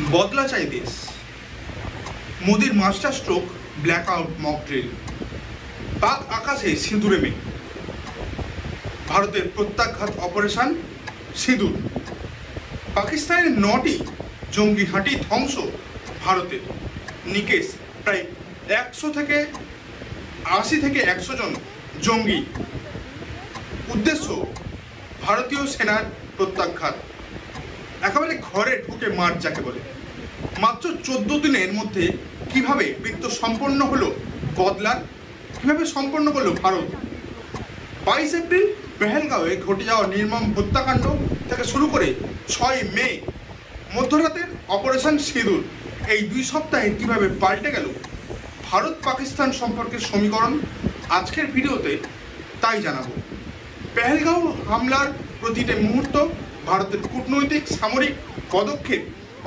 বদলা চাই দেশ, মোদির master stroke, black out mock drill, পাক আকাশে সিঁদুরে মেঘ, ভারতের প্রত্যাঘাত অপারেশন সিঁদুর, পাকিস্তানের 9টি জঙ্গি ঘাঁটি ধ্বংস, ভারতের নিকেশ প্রায় 80 থেকে 100 জন জঙ্গি, উদ্দেশ্য ভারতীয় সেনার প্রত্যাঘাত, একেবারে ঘরে ঢুকে মার যাকে বলে। মাত্র 14 দিনের মধ্যে কিভাবে বৃত্ত সম্পন্ন হলো বদলার, কিভাবে সম্পন্ন করলো ভারত। 22 এপ্রিল পেহেলগাঁওয়ে ঘটে যাওয়া নির্মম হত্যাকাণ্ড থেকে শুরু করে 6 মে মধ্যরাতের অপারেশন সিঁদুর, এই 2 সপ্তাহে কিভাবে পাল্টে গেল ভারত পাকিস্তান সম্পর্কের সমীকরণ, আজকের ভিডিওতে তাই জানাবো। পেহেলগাঁও হামলার প্রতিটি মুহূর্ত, ভারতের কূটনৈতিক সামরিক পদক্ষেপ,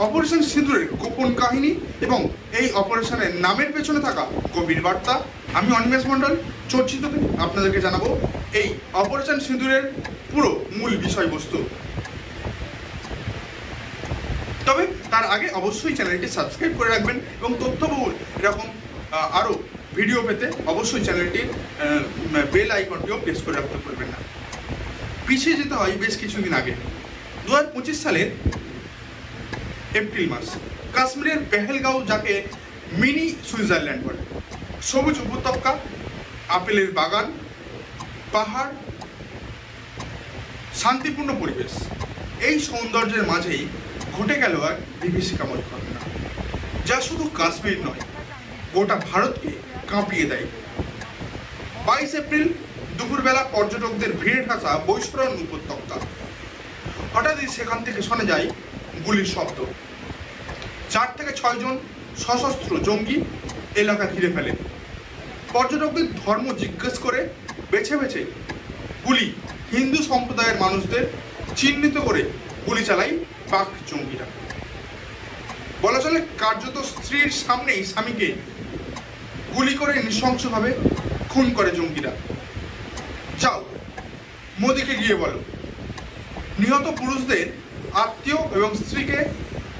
অপারেশন সিঁদুরের গোপন কাহিনী এবং এই অপারেশনের নামের পেছনে থাকা গভীর বার্তা। আমি অনিমেষ মণ্ডল চর্চিত থেকে আপনাদেরকে জানাবো এই অপারেশন সিঁদুরের পুরো মূল বিষয়বস্তু। তবে তার আগে অবশ্যই চ্যানেলটি সাবস্ক্রাইব করে রাখবেন এবং তথ্যবহুল এরকম আরও ভিডিও পেতে অবশ্যই চ্যানেলটির বেল আইকনটিও প্রেস করে রাখতে ভুলবেন না। পিছিয়ে যেতে হয় বেশ কিছুদিন আগে, 2025 সালের এপ্রিল মাস, কাশ্মীরের পেহেলগাঁও, যাকে মিনি সুইজারল্যান্ড বলে, সবুজ উপত্যকা, আপেলের বাগান, পাহাড়, শান্তিপূর্ণ পরিবেশ, এই সৌন্দর্যের মাঝেই ঘটে গেল এক বিভীষিকাময় ঘটনা, যা শুধু কাশ্মীর নয়, গোটা ভারতকে কাঁপিয়ে দেয়। 22 এপ্রিল দুপুরবেলা পর্যটকদের ভিড়ে ঠাসা বৈশরণ উপত্যকা, হঠাৎই সেখান থেকে শোনা যায় গুলির শব্দ। 4 থেকে 6 জন সশস্ত্র জঙ্গি এলাকা ঘিরে ফেলে। পর্যটকদের ধর্ম জিজ্ঞেস করে বেছে বেছে গুলি হিন্দু সম্প্রদায়ের মানুষদের চিহ্নিত করে গুলি চালায় পাক জঙ্গিরা। বলা চলে কার্যত স্ত্রীর সামনেই স্বামীকে গুলি করে নৃশংসভাবে খুন করে জঙ্গিরা। যাও মোদিকে গিয়ে বলো। নিহত পুরুষদের আত্মীয় এবং স্ত্রীকে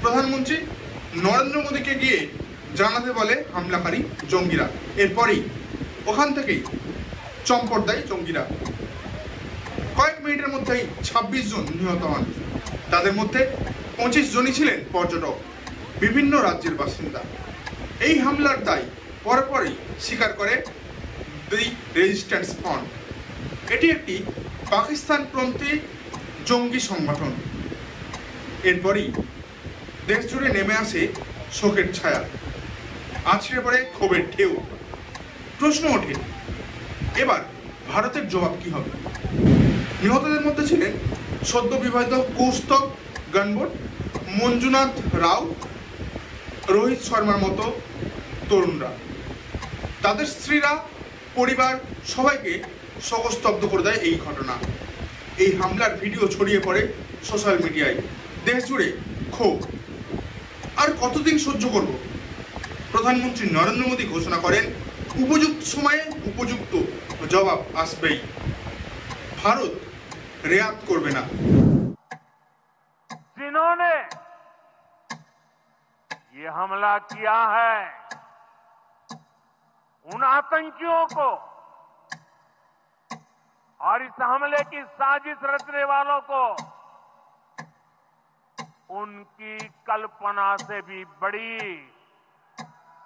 প্রধানমন্ত্রী নরেন্দ্র মোদীকে গিয়ে জানাতে বলে হামলাকারী জঙ্গিরা। এরপরই ওখান থেকেই চম্পট দেয় জঙ্গিরা। কয়েক মিনিটের মধ্যেই 26 জন নিহত হন। তাদের মধ্যে 25 জনই ছিলেন পর্যটক, বিভিন্ন রাজ্যের বাসিন্দা। এই হামলার দায় পরপরই স্বীকার করে দি রেজিস্ট্যান্স ফ্রন্ট। এটি একটি পাকিস্তানপন্থী জঙ্গি সংগঠন। এরপরই দেশ জুড়ে নেমে আসে শোকের ছায়া, আছড়ে পড়ে ক্ষোভের ঢেউ। প্রশ্ন ওঠে, এবার ভারতের জবাব কি হবে? নিহতদের মধ্যে ছিলেন সদ্য বিবাহিত কৌস্তব গণবট, মঞ্জুনাথ রাও, রোহিত শর্মার মতো তরুণরা। তাদের স্ত্রীরা, পরিবার, সবাইকে শোকস্তব্ধ করে দেয় এই ঘটনা। এই হামলার ভিডিও ছড়িয়ে পড়ে সোশ্যাল মিডিয়ায়। দেশ জুড়ে ক্ষোভ। আর কতদিন সহ্য করব? প্রধানমন্ত্রী নরেন্দ্র মোদী ঘোষণা করেন, উপযুক্ত সময়ে উপযুক্ত জবাব আসবেই, ভারত রেয়াত করবে না। जिन्होंने ये हमला किया है, उन आतंकियों को और इस हमले की साजिश रचने वालों को उनकी कल्पना से भी बड़ी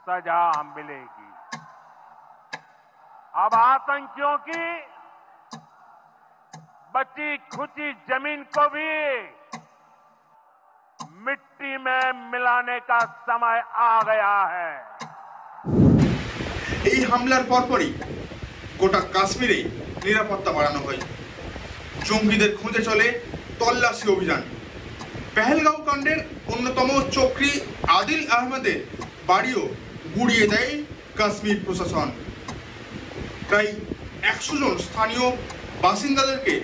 सजा मिलेगी। अब आतंकियों की बची खुची जमीन को भी मिट्टी में मिलाने का समय आ गया है। এই হামলার পরপরই গোটা কাশ্মীরে নিরাপত্তা বাড়ানো হয়। জঙ্গিদের খুঁজে চলে তল্লাশি অভিযান। পেহেলগাঁও কাণ্ডের অন্যতম চক্রী আদিল আহমেদের বাড়িও গুড়িয়ে দেয় কাশ্মীর প্রশাসন। প্রায় 100 জন স্থানীয় বাসিন্দাদেরকে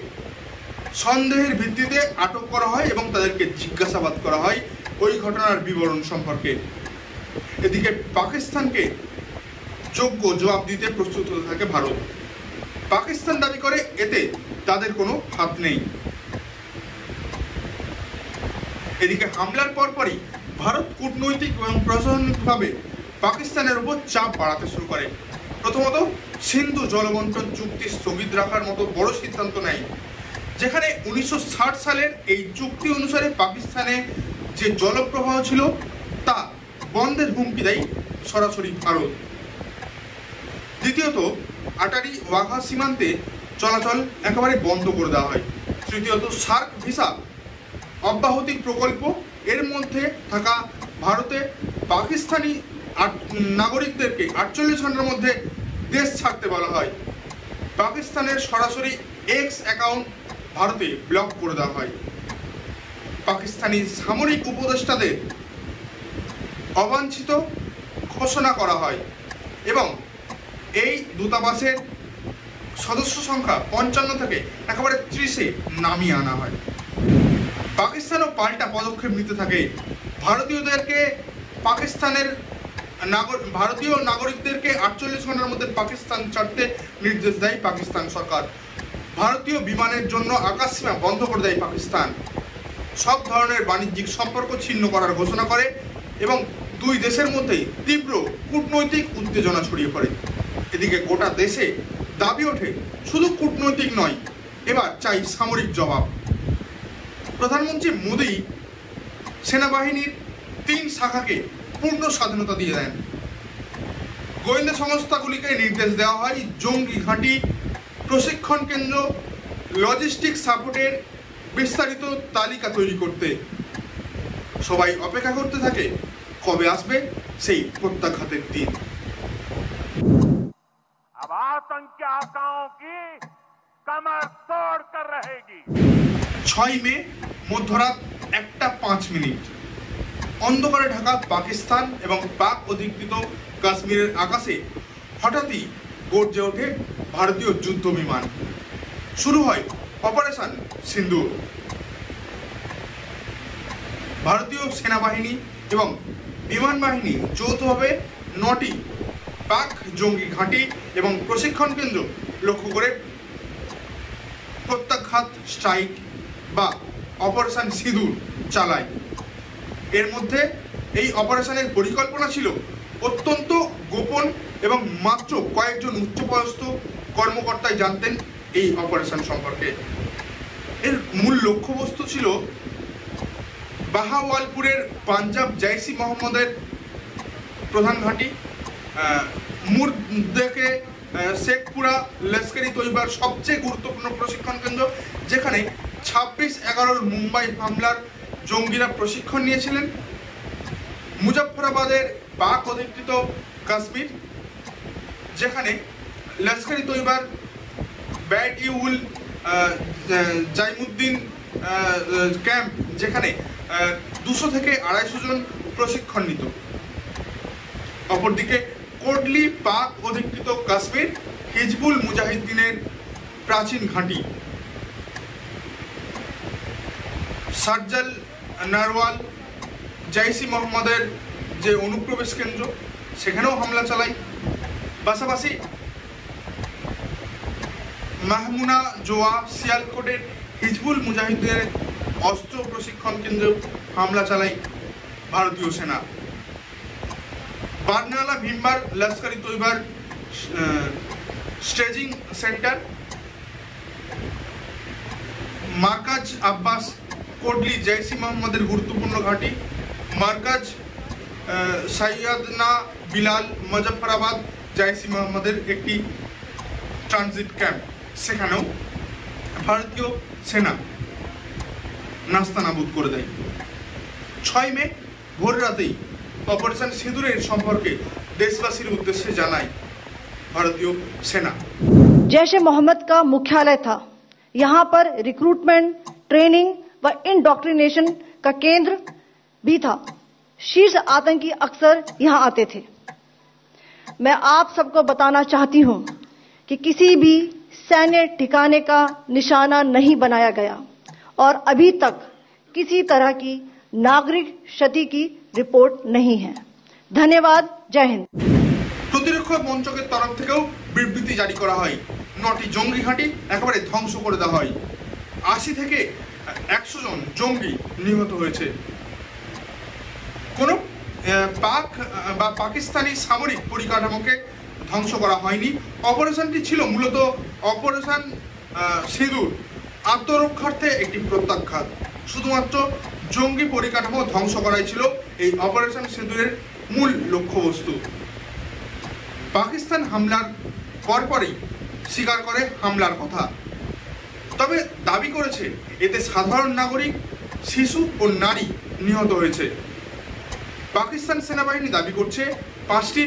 সন্দেহের ভিত্তিতে আটক করা হয় এবং তাদেরকে জিজ্ঞাসাবাদ করা হয় ওই ঘটনার বিবরণ সম্পর্কে। এদিকে পাকিস্তানকে যোগ্য জবাব দিতে প্রস্তুত হতে থাকে ভারত। পাকিস্তান দাবি করে এতে তাদের কোনো হাত নেই। এদিকে হামলার পরপরই ভারত কূটনৈতিক এবং প্রশাসনিকভাবে পাকিস্তানের উপর চাপ বাড়াতে শুরু করে। প্রথমত সিন্ধু জলবন্টন চুক্তি স্থগিত রাখার মতো বড় সিদ্ধান্ত নেয়, যেখানে 1960 সালের এই চুক্তি অনুসারে পাকিস্তানে যে জলপ্রবাহ ছিল তা বন্ধের হুমকি দেয় সরাসরি ভারত। দ্বিতীয়ত আটারি ওয়াঘা সীমান্তে চলাচল একেবারে বন্ধ করে দেওয়া হয়। তৃতীয়ত সার্ক ভিসা অব্যাহতি প্রকল্প, এর মধ্যে থাকা ভারতে পাকিস্তানি নাগরিকদেরকে 48 ঘন্টার মধ্যে দেশ ছাড়তে বলা হয়। পাকিস্তানের সরাসরি এক্স অ্যাকাউন্ট ভারতে ব্লক করে দেওয়া হয়। পাকিস্তানি সামরিক উপদেষ্টাদের অবাঞ্ছিত ঘোষণা করা হয় এবং এই দূতাবাসের সদস্য সংখ্যা 55 থেকে একেবারে 30-এ নামিয়ে আনা হয়। পাকিস্তানও পাল্টা পদক্ষেপ নিতে থাকে। ভারতীয় নাগরিকদেরকে 48 ঘন্টার মধ্যে পাকিস্তান ছাড়তে নির্দেশ দেয় পাকিস্তান সরকার। ভারতীয় বিমানের জন্য আকাশসীমা বন্ধ করে দেয় পাকিস্তান। সব ধরনের বাণিজ্যিক সম্পর্ক ছিন্ন করার ঘোষণা করে এবং দুই দেশের মধ্যে তীব্র কূটনৈতিক উত্তেজনা ছড়িয়ে পড়ে। এদিকে গোটা দেশে দাবি ওঠে শুধু কূটনৈতিক নয়, এবার চাই সামরিক জবাব। প্রধানমন্ত্রী মোদী সেনাবাহিনীর 3 শাখাকে পূর্ণ স্বাধীনতা দিয়ে দেন। গোয়েন্দা সংস্থাগুলিকে নির্দেশ দেওয়া হয় জঙ্গি ঘাঁটি, প্রশিক্ষণ কেন্দ্র, লজিস্টিক সাপোর্টের বিস্তারিত তালিকা তৈরি করতে। সবাই অপেক্ষা করতে থাকে কবে আসবে সেই প্রত্যাঘাতের দিন। अब आतंकी आकाओं की कमर तोड़ कर रहेगी। 6 মে মধ্যরাত 1:05 অন্ধকারে ঢাকা পাকিস্তান এবং পাক অধিকৃত কাশ্মীরের আকাশে হঠাৎই গর্জে ওঠে ভারতীয় যুদ্ধ বিমান। শুরু হয় অপারেশন সিন্দুর। ভারতীয় সেনাবাহিনী এবং বিমান বাহিনী যৌথভাবে 9টি পাক জঙ্গি ঘাঁটি এবং প্রশিক্ষণ কেন্দ্র লক্ষ্য করে প্রত্যাঘাত স্ট্রাইক বা অপারেশন সিঁদুর চালায়। এর মধ্যে এই অপারেশনের পরিকল্পনা ছিল অত্যন্ত গোপন এবং মাত্র কয়েকজন উচ্চপদস্থ কর্মকর্তাই জানতেন এই অপারেশন সম্পর্কে। এর মূল লক্ষ্যবস্তু ছিল বাহাওয়ালপুরের পাঞ্জাব জৈশ ই মোহাম্মদের প্রধান ঘাঁটি, মুর্দেকে শেখপুরা লস্করি তৈবার সবচেয়ে গুরুত্বপূর্ণ প্রশিক্ষণ কেন্দ্র, যেখানে 26/11 মুম্বাই হামলার জঙ্গিরা প্রশিক্ষণ নিয়েছিলেন। মুজফ্ফরাবাদের পাক অধিকৃত কাশ্মীর, যেখানে লস্করি তৈবার ব্যাট-ই-উল জাইমুদ্দিন ক্যাম্প, যেখানে 200 থেকে 250 জন প্রশিক্ষণ নিত। অপরদিকে কোটলি পাক অধিকৃত কাশ্মীর হিজবুল মুজাহিদ্দিনের প্রাচীন ঘাঁটি। সার্জাল নারওয়াল জৈশ ই মোহাম্মদের যে অনুপ্রবেশ কেন্দ্র, সেখানেও হামলা চালায়। পাশাপাশি মাহমুনা জোয়া সিয়ালকোটের হিজবুল মুজাহিদ্দিনের অস্ত্র প্রশিক্ষণ কেন্দ্রে হামলা চালায় ভারতীয় সেনা। বারনালা ভিমবার লস্করি তৈবার স্টেজিং সেন্টার, মার্কাজ আব্বাস কোটলি জৈশ ই মোহাম্মদের গুরুত্বপূর্ণ ঘাঁটি, মার্কাজ সৈয়দনা বিলাল মুজফ্ফরাবাদ জৈশ ই মোহাম্মদের একটি ট্রানজিট ক্যাম্প, সেখানেও ভারতীয় সেনা নাস্তানাবুদ করে দেয়। 6 মে ভোর রাতেই অপারেশন সিঁদুরের সম্পর্কে দেশবাসীর উদ্দেশ্যে জানায় भारतीय सेना। जैश ए मोहम्मद का मुख्यालय था। यहाँ पर रिक्रूटमेंट, ट्रेनिंग व इंडॉक्ट्रिनेशन का केंद्र भी था। शीर्ष आतंकी अक्सर यहाँ आते थे। मैं आप सबको बताना चाहती हूँ कि किसी भी सैन्य ठिकाने का निशाना नहीं बनाया गया और अभी तक किसी तरह की नागरिक क्षति की रिपोर्ट नहीं है। धन्यवाद। जय हिंद। প্রতিরক্ষা মন্ত্রকের তরফ থেকেও বিবৃতি জারি করা হয়। 9টি জঙ্গি ঘাঁটি একেবারে ধ্বংস করে দেওয়া হয়। 80 থেকে 100 জন জঙ্গি নিহত হয়েছে। কোনো পাকিস্তানি সামরিক পরিকাঠামোকে ধ্বংস করা হয়নি। অপারেশনটি ছিল মূলত অপারেশন সিঁদুর, আত্মরক্ষার্থে একটি প্রত্যাঘাত। শুধুমাত্র জঙ্গি পরিকাঠামো ধ্বংস করাই ছিল এই অপারেশন সিঁদুরের মূল লক্ষ্যবস্তু। পাকিস্তান হামলার পরপরই স্বীকার করে হামলার কথা, তবে দাবি করেছে এতে সাধারণ নাগরিক, শিশু ও নারী নিহত হয়েছে। পাকিস্তান সেনাবাহিনী দাবি করছে 5টি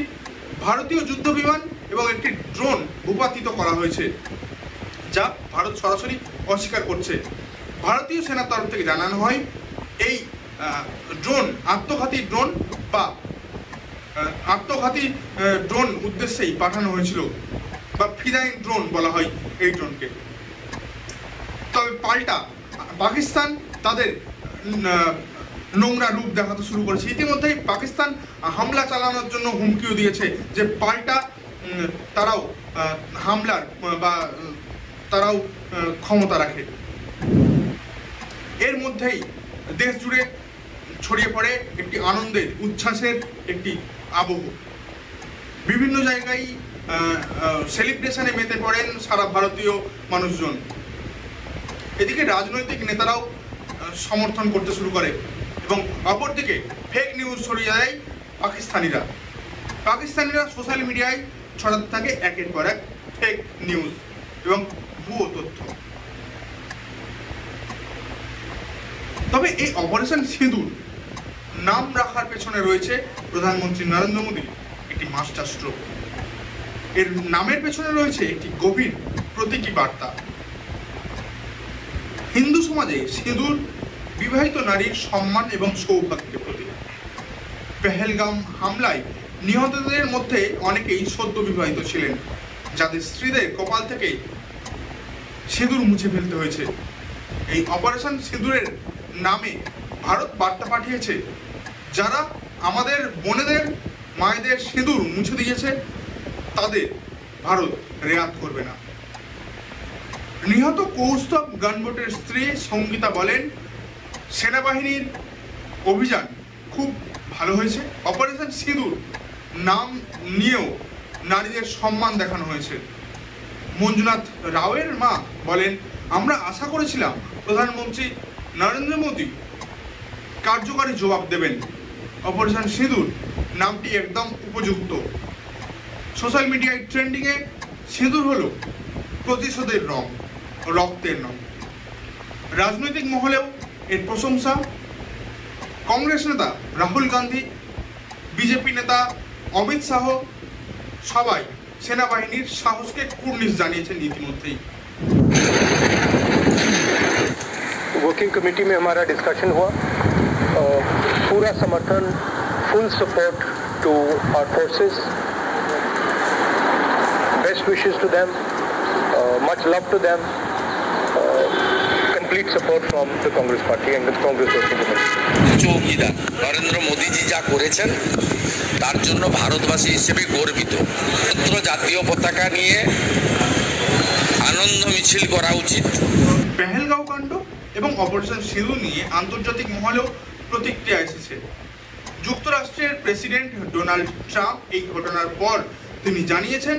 ভারতীয় যুদ্ধ বিমান এবং একটি ড্রোন ভূপাতিত করা হয়েছে, যা ভারত সরাসরি অস্বীকার করছে। ভারতীয় সেনার তরফ থেকে জানানো হয় এই ড্রোন আত্মঘাতী ড্রোন উদ্দেশ্যেই পাঠানো হয়েছিল, বা ফিদাইন ড্রোন বলা হয় এই ড্রোনকে। তবে পাল্টা পাকিস্তান তাদের নোংরা রূপ দেখাতে শুরু করেছে। ইতিমধ্যেই পাকিস্তান হামলা চালানোর জন্য হুমকিও দিয়েছে যে পাল্টা তারাও হামলার বা তারাও ক্ষমতা রাখে। এর মধ্যেই দেশ জুড়ে ছড়িয়ে পড়ে একটি আনন্দের, উচ্ছ্বাসের একটি আবহ। বিভিন্ন জায়গায় সেলিব্রেশনে মেতে পড়েন সারা ভারতীয় মানুষজন। এদিকে রাজনৈতিক নেতারাও সমর্থন করতে শুরু করে এবং অপরদিকে ফেক নিউজ ছড়িয়ে দেয় পাকিস্তানিরা সোশ্যাল মিডিয়ায় ছড়াতে থাকে একের পর এক ফেক নিউজ এবং ভুয়ো তথ্য। তবে এই অপারেশন সিঁদুর নাম রাখার পেছনে রয়েছে প্রধানমন্ত্রী নরেন্দ্র মোদীর একটি মাস্টার স্ট্রোক। এর নামের পেছনে রয়েছে একটি গভীর প্রতীকী বার্তা। হিন্দু সমাজে সিঁদুর বিবাহিত নারীর সম্মান এবং সৌভাগ্যের প্রতীক। পেহেলগাম হামলায় নিহতদের মধ্যে অনেকেই সদ্য বিবাহিত ছিলেন, যাদের স্ত্রীদের কপাল থেকে সিঁদুর মুছে ফেলতে হয়েছে। এই অপারেশন সিঁদুরের নামে ভারত বার্তা পাঠিয়েছে, যারা আমাদের বোনেদের, মায়েদের সিঁদুর মুছে দিয়েছে তাদের ভারত রেয়াত করবে না। নিহত কৌস্তভ গানবোটের স্ত্রী সঙ্গীতা বলেন, সেনাবাহিনীর অভিযান খুব ভালো হয়েছে। অপারেশন সিঁদুর নাম নিয়েও নারীদের সম্মান দেখানো হয়েছে। মঞ্জুনাথ রাওয়ের মা বলেন, আমরা আশা করেছিলাম প্রধানমন্ত্রী নরেন্দ্র মোদী কার্যকারী জবাব দেবেন। অপারেশন সিঁদুর নামটি একদম উপযুক্ত। সোশ্যাল মিডিয়ায় ট্রেন্ডিংয়ে সিঁদুর হলো প্রতিশোধের রং, রক্তের রং। রাজনৈতিক মহলেও এর প্রশংসা। কংগ্রেস নেতা রাহুল গান্ধী, বিজেপি নেতা অমিত শাহ সবাই সেনাবাহিনীর সাহসকে কুর্নিশ জানিয়েছেন ইতিমধ্যেই। वर्किंग कमेटी में हमारा डिस्कशन हुआ, पूरा समर्थन, full support to our forces, best wishes to them, much love to them, complete support from the Congress party and the Congress working committee. চৌকিদার নরেন্দ্র মোদীজি যা করেছেন তার জন্য ভারতবাসী হিসেবে গর্বিত। জাতীয় পতাকা নিয়ে আনন্দ মিছিল করা উচিত। পেহেলগাঁও কাণ্ড এবং অপারেশন সিঁদুর নিয়ে আন্তর্জাতিক মহলেও প্রতিক্রিয়া এসেছে। যুক্তরাষ্ট্রের প্রেসিডেন্ট ডোনাল্ড ট্রাম্প এই ঘটনার পর তিনি জানিয়েছেন,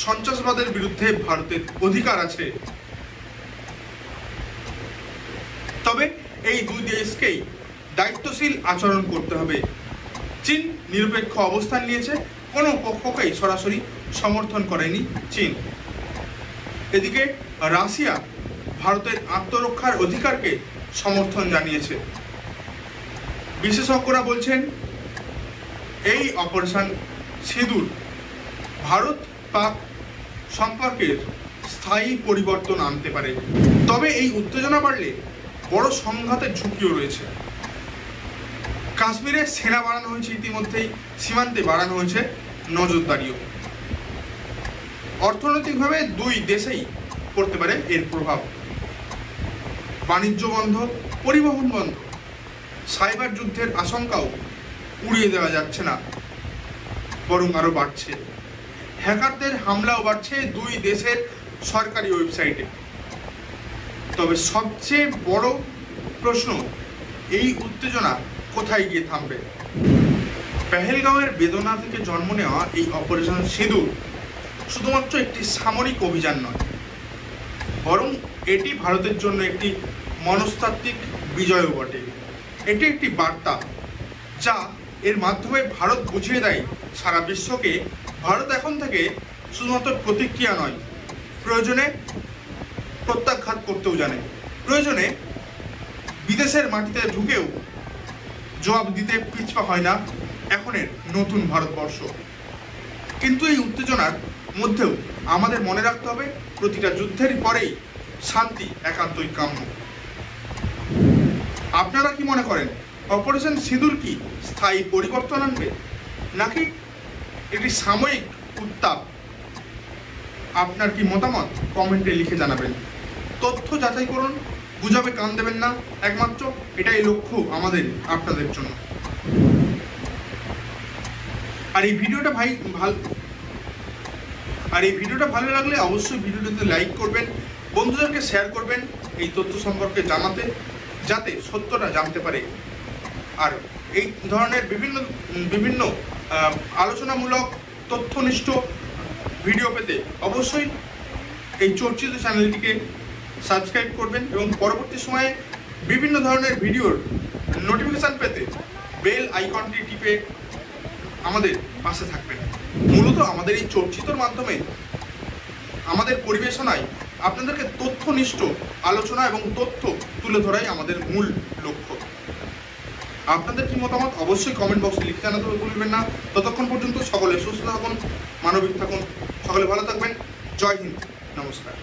সন্ত্রাসবাদের বিরুদ্ধে ভারতের অধিকার আছে। তবে এই দুই দেশকেই দায়িত্বশীল আচরণ করতে হবে। চীন নিরপেক্ষ অবস্থান নিয়েছে, কোনো পক্ষকেই সরাসরি সমর্থন করেনি চীন। এদিকে রাশিয়া ভারতের আত্মরক্ষার অধিকারকে সমর্থন জানিয়েছে। বিশেষজ্ঞরা বলছেন, এই অপারেশন সিঁদুর ভারত পাক সম্পর্কের স্থায়ী পরিবর্তন আনতে পারে। তবে এই উত্তেজনা বাড়লে বড় সংঘাতের ঝুঁকিও রয়েছে। কাশ্মীরে সেনা বাড়ানো হয়েছে, ইতিমধ্যেই সীমান্তে বাড়ানো হয়েছে নজরদারিও। অর্থনৈতিকভাবে দুই দেশেই পড়তে পারে এর প্রভাব। বাণিজ্য বন্ধ, পরিবহন বন্ধ, সাইবার যুদ্ধের আশঙ্কাও উড়িয়ে দেওয়া যাচ্ছে না, বরং আরও বাড়ছে। হ্যাকারদের হামলাও বাড়ছে দুই দেশের সরকারি ওয়েবসাইটে। তবে সবচেয়ে বড় প্রশ্ন, এই উত্তেজনা কোথায় গিয়ে থামবে? পেহেলগাঁওয়ের বেদনা থেকে জন্ম নেওয়া এই অপারেশন সিঁদুর শুধুমাত্র একটি সামরিক অভিযান নয়, বরং এটি ভারতের জন্য একটি মনস্তাত্ত্বিক বিজয়ও বটে। এটি একটি বার্তা যা এর মাধ্যমে ভারত বুঝিয়ে দেয় সারা বিশ্বকে ভারত এখন থেকে শুধুমাত্র প্রতিক্রিয়া নয়, প্রয়োজনে প্রত্যাঘাত করতেও জানে, প্রয়োজনে বিদেশের মাটিতে ঢুকেও জবাব দিতে পিছপা হয় না এখনের নতুন ভারতবর্ষ। কিন্তু এই উত্তেজনার মধ্যেও আমাদের মনে রাখতে হবে প্রতিটা যুদ্ধের পরেই শান্তি একান্তই কাম্য। আপনারা কি মনে করেন অপারেশন সিঁদুর কি স্থায়ী পরিবর্তন আনবে, নাকি এটি সাময়িক উত্তাপ? আপনার কি মতামত কমেন্টে লিখে জানাবেন। তথ্য যাচাই করুন, গুজবে কান দেবেন না, একমাত্র এটাই লক্ষ্য আমাদের আপনাদের জন্য। আর এই ভিডিওটা ভালো লাগলে অবশ্যই ভিডিওটাতে লাইক করবেন, বন্ধুদেরকে শেয়ার করবেন এই তথ্য সম্পর্কে জানাতে, যাতে সত্যটা জানতে পারে। আর এই ধরনের বিভিন্ন আলোচনামূলক তথ্যনিষ্ঠ ভিডিও পেতে অবশ্যই এই চর্চিত চ্যানেলটিকে সাবস্ক্রাইব করবেন এবং পরবর্তী সময়ে বিভিন্ন ধরনের ভিডিওর নোটিফিকেশান পেতে বেল আইকনটি টিপে আমাদের পাশে থাকবেন। মূলত আমাদের এই চর্চিতর মাধ্যমে আমাদের পরিবেশনায় আপনাদেরকে তথ্যনিষ্ঠ আলোচনা এবং তথ্য তুলে ধরাই আমাদের মূল লক্ষ্য। আপনাদের কি মতামত অবশ্যই কমেন্ট বক্সে লিখে জানাতে ভুলবেন না। ততক্ষণ পর্যন্ত সকলে সুস্থ থাকুন, মানবিক থাকুন, সকলে ভালো থাকবেন। জয় হিন্দ, নমস্কার।